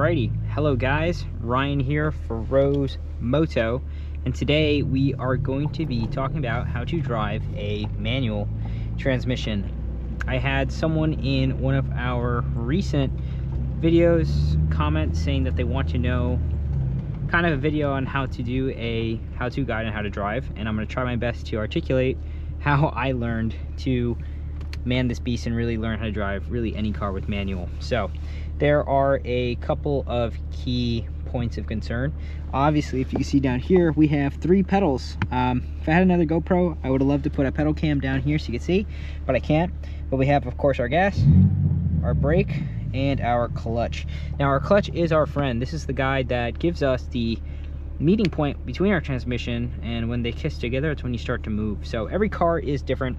Alrighty, hello guys, Ryan here for Feroz Moto, and today we are going to be talking about how to drive a manual transmission. I had someone in one of our recent videos comment saying that they want to know kind of a video on how to do a how-to guide on how to drive, and I'm going to try my best to articulate how I learned to man this beast and really learn how to drive really any car with manual. So there are a couple of key points of concern. Obviously, if you see down here, we have 3 pedals. If I had another GoPro, I would have loved to put a pedal cam down here so you could see, but I can't. But we have, of course, our gas, our brake, and our clutch. Now, our clutch is our friend. This is the guy that gives us the meeting point between our transmission, and when they kiss together, it's when you start to move. So every car is different.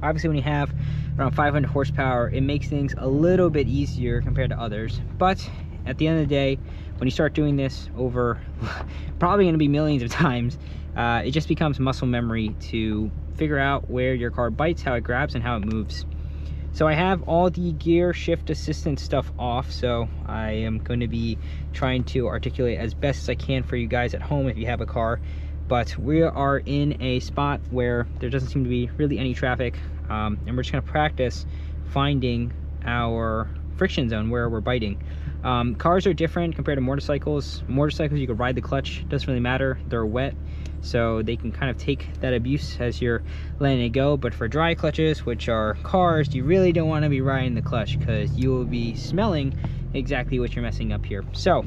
Obviously, when you have around 500 horsepower, it makes things a little bit easier compared to others. But at the end of the day, when you start doing this over probably going to be millions of times, it just becomes muscle memory to figure out where your car bites, how it grabs, and how it moves. So I have all the gear shift assistance stuff off, so I am going to be trying to articulate as best as I can for you guys at home if you have a car. But we are in a spot where there doesn't seem to be really any traffic, and we're just going to practice finding our friction zone where we're biting. Cars are different compared to motorcycles. Motorcycles, you can ride the clutch, doesn't really matter, they're wet, so they can kind of take that abuse as you're letting it go. But for dry clutches, which are cars, you really don't want to be riding the clutch because you will be smelling exactly what you're messing up here. So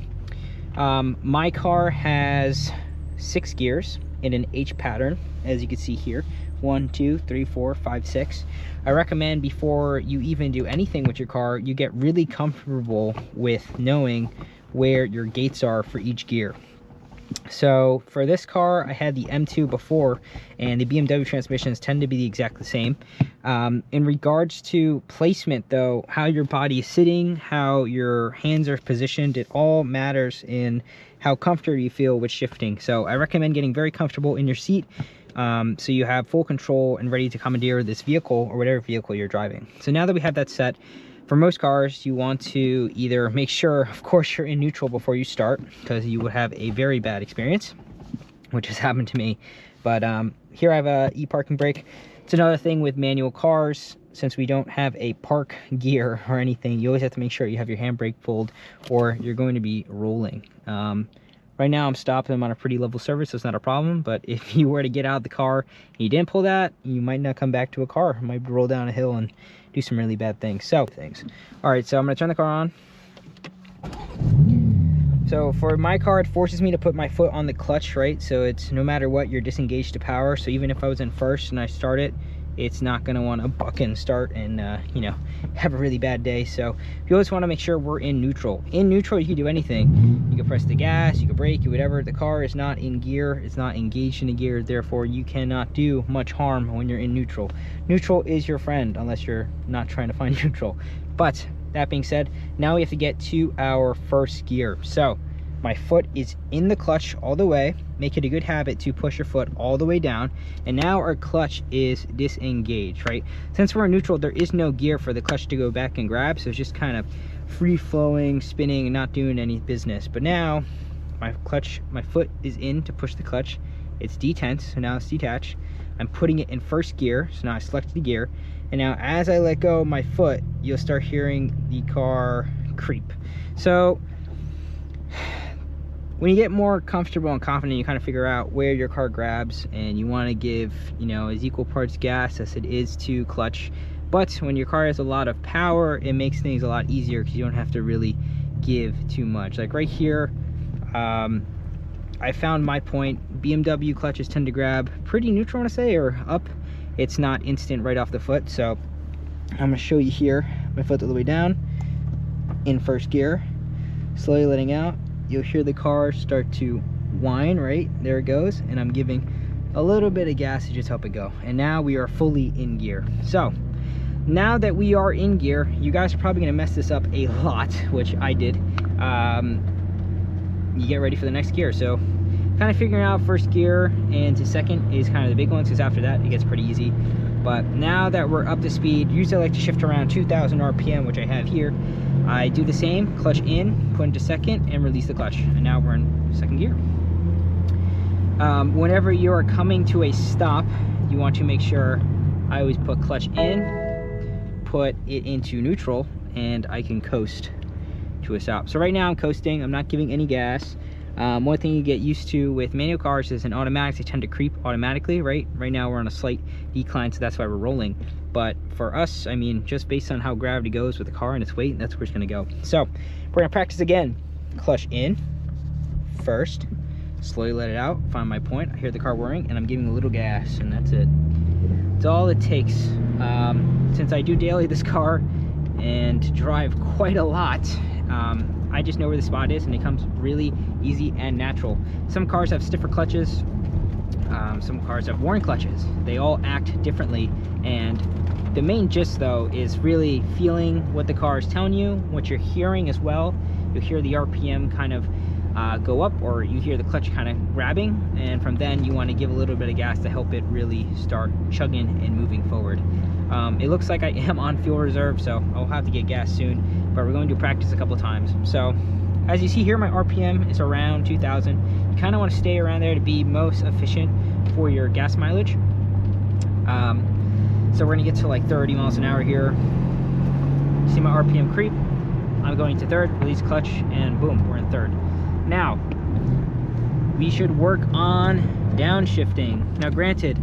my car has 6 gears in an H pattern, as you can see here. 1, 2, 3, 4, 5, 6. I recommend before you even do anything with your car, you get really comfortable with knowing where your gates are for each gear. So for this car, I had the M2 before, and the BMW transmissions tend to be exactly the same. In regards to placement though, how your body is sitting, how your hands are positioned, it all matters in how comfortable you feel with shifting. So I recommend getting very comfortable in your seat, so you have full control and ready to commandeer this vehicle or whatever vehicle you're driving. So now that we have that set, for most cars, you want to either make sure, of course, you're in neutral before you start, because you would have a very bad experience, which has happened to me. But here I have a e-parking brake. It's another thing with manual cars. Since we don't have a park gear or anything, you always have to make sure you have your handbrake pulled or you're going to be rolling. Right now I'm stopped and I'm on a pretty level surface, so it's not a problem. But if you were to get out of the car and you didn't pull that, you might not come back to a car. You might roll down a hill and do some really bad things. All right, so I'm gonna turn the car on. So for my car, it forces me to put my foot on the clutch, right? So it's no matter what, you're disengaged to power. So even if I was in first and I start it, it's not going to want to buck and start and you know, have a really bad day. So you always want to make sure we're in neutral. In neutral, you can do anything. You can press the gas, you can brake, you whatever. The car is not in gear, it's not engaged in a gear, therefore you cannot do much harm when you're in neutral. Neutral is your friend unless you're not trying to find neutral. But that being said, now we have to get to our first gear. So my foot is in the clutch all the way. Make it a good habit to push your foot all the way down. And now our clutch is disengaged, right? Since we're in neutral, there is no gear for the clutch to go back and grab. So it's just kind of free flowing, spinning, and not doing any business. But now my foot is in to push the clutch. It's detense, so now it's detached. I'm putting it in first gear, so now I selected the gear. And now as I let go of my foot, you'll start hearing the car creep. So when you get more comfortable and confident, you kind of figure out where your car grabs, and you want to give, you know, as equal parts gas as it is to clutch. But when your car has a lot of power, it makes things a lot easier because you don't have to really give too much. Like right here, I found my point. BMW clutches tend to grab pretty neutral, I want to say, or up. It's not instant right off the foot. So I'm going to show you here. My foot all the way down in first gear, slowly letting out. You'll hear the car start to whine, right? There it goes. And I'm giving a little bit of gas to just help it go. And now we are fully in gear. So now that we are in gear, you guys are probably gonna mess this up a lot, which I did. You get ready for the next gear. So kind of figuring out first gear and to second is kind of the big ones, because after that it gets pretty easy. But now that we're up to speed, usually I like to shift around 2,000 RPM, which I have here. I do the same, clutch in, put into second, and release the clutch. And now we're in second gear. Whenever you are coming to a stop, you want to make sure I always put clutch in, put it into neutral, and I can coast to a stop. So right now I'm coasting, I'm not giving any gas. One thing you get used to with manual cars is in automatics, they tend to creep automatically, right? Right now we're on a slight decline, so that's why we're rolling. But for us, I mean, just based on how gravity goes with the car and its weight, that's where it's gonna go. So we're gonna practice again. Clutch in first, slowly let it out, find my point. I hear the car whirring and I'm giving a little gas, and that's it. It's all it takes. Since I do daily this car and drive quite a lot, I just know where the spot is, and it comes really easy and natural. Some cars have stiffer clutches, some cars have worn clutches. They all act differently, and the main gist though is really feeling what the car is telling you, what you're hearing as well. You'll hear the RPM kind of go up, or you hear the clutch kind of grabbing, and from then you want to give a little bit of gas to help it really start chugging and moving forward. It looks like I am on fuel reserve, so I'll have to get gas soon, but we're going to practice a couple times. So as you see here, my RPM is around 2,000. You kind of want to stay around there to be most efficient for your gas mileage. So we're going to get to like 30 miles an hour here. See my RPM creep. I'm going to third, release clutch, and boom, we're in third. Now, we should work on downshifting. Now granted,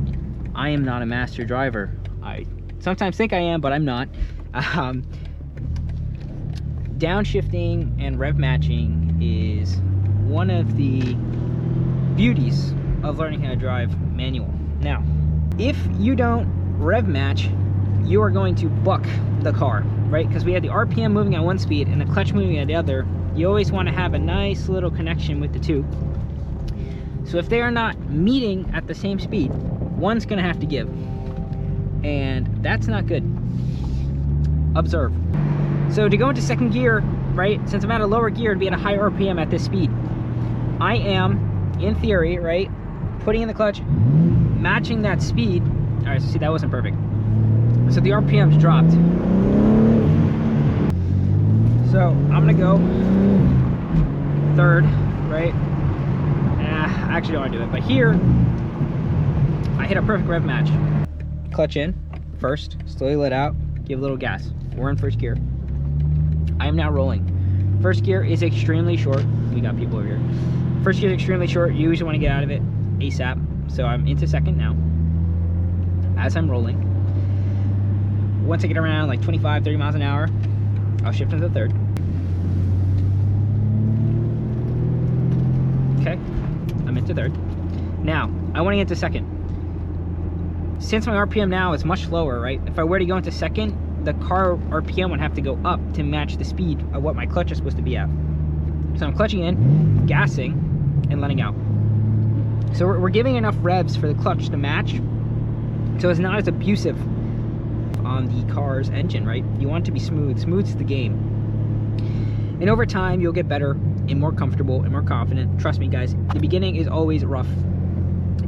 I am not a master driver. I sometimes think I am, but I'm not. Downshifting and rev matching is one of the beauties of learning how to drive manual. Now, if you don't rev match, you are going to buck the car, right? Because we have the RPM moving at one speed and the clutch moving at the other. You always want to have a nice little connection with the two. So if they are not meeting at the same speed, one's going to have to give. And that's not good. Observe. So to go into second gear, right, since I'm at a lower gear to be at a higher RPM at this speed, I am, in theory, right, putting in the clutch, matching that speed. All right, so see, that wasn't perfect. So the RPM's dropped. So I'm gonna go third, right? I actually don't want to do it, but here I hit a perfect rev match. Clutch in first, slowly let out, give a little gas. We're in first gear. I am now rolling. First gear is extremely short. We got people over here. First gear is extremely short. You usually want to get out of it ASAP. So I'm into second now as I'm rolling. Once I get around like 25, 30 miles an hour, I'll shift into third. Okay, I'm into third. Now, I want to get into second. Since my RPM now is much lower, right? If I were to go into second, the car RPM would have to go up to match the speed of what my clutch is supposed to be at. So I'm clutching in, gassing, and letting out. So we're giving enough revs for the clutch to match, so it's not as abusive on the car's engine, right? You want it to be smooth. Smooth's the game. And over time, you'll get better and more comfortable and more confident. Trust me, guys, the beginning is always rough.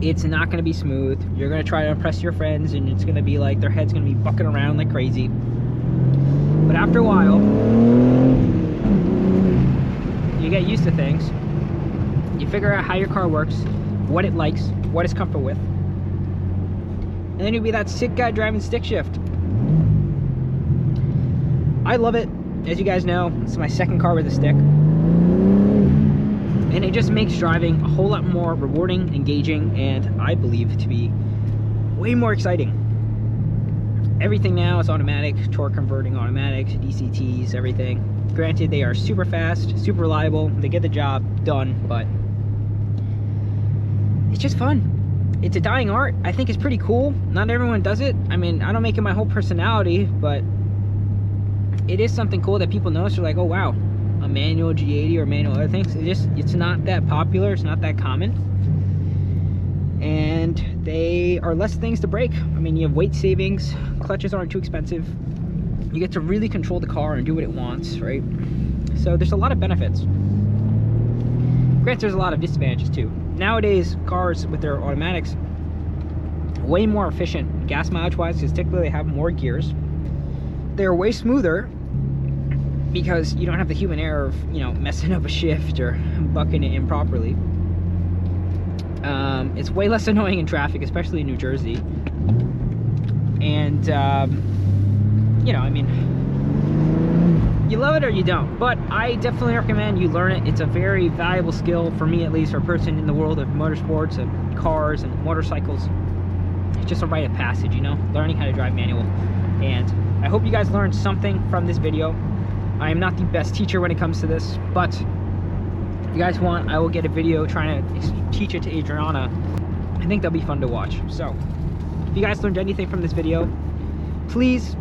It's not going to be smooth. You're going to try to impress your friends, and it's going to be like their head's going to be bucking around like crazy. But after a while, you get used to things. You figure out how your car works, what it likes, what it's comfortable with. And then you'll be that sick guy driving stick shift. I love it. As you guys know, it's my second car with a stick. And it just makes driving a whole lot more rewarding, engaging, and I believe to be way more exciting. Everything now is automatic, torque converting automatic, DCTs, everything. Granted, they are super fast, super reliable, they get the job done, but it's just fun. It's a dying art. I think it's pretty cool. Not everyone does it. I mean, I don't make it my whole personality, but it is something cool that people notice. They're like, oh wow, a manual G80 or manual other things. It's not that popular. It's not that common. And they are less things to break. I mean, you have weight savings. Clutches aren't too expensive. You get to really control the car and do what it wants, right? So there's a lot of benefits. Granted, there's a lot of disadvantages too. Nowadays, cars with their automatics, way more efficient gas mileage wise, because typically they have more gears. They're way smoother, because you don't have the human error of, you know, messing up a shift or bucking it improperly. It's way less annoying in traffic, especially in New Jersey. And, you know, I mean, you love it or you don't, but I definitely recommend you learn it. It's a very valuable skill, for me at least, for a person in the world of motorsports and cars and motorcycles. It's just a rite of passage, you know, learning how to drive manual. And I hope you guys learned something from this video. I am not the best teacher when it comes to this, but if you guys want, I will get a video trying to teach it to Adriana. I think that'll be fun to watch. So if you guys learned anything from this video, please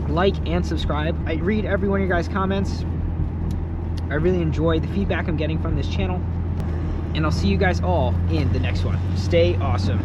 like and subscribe. I read every one of your guys' comments. I really enjoy the feedback I'm getting from this channel, and I'll see you guys all in the next one. Stay awesome.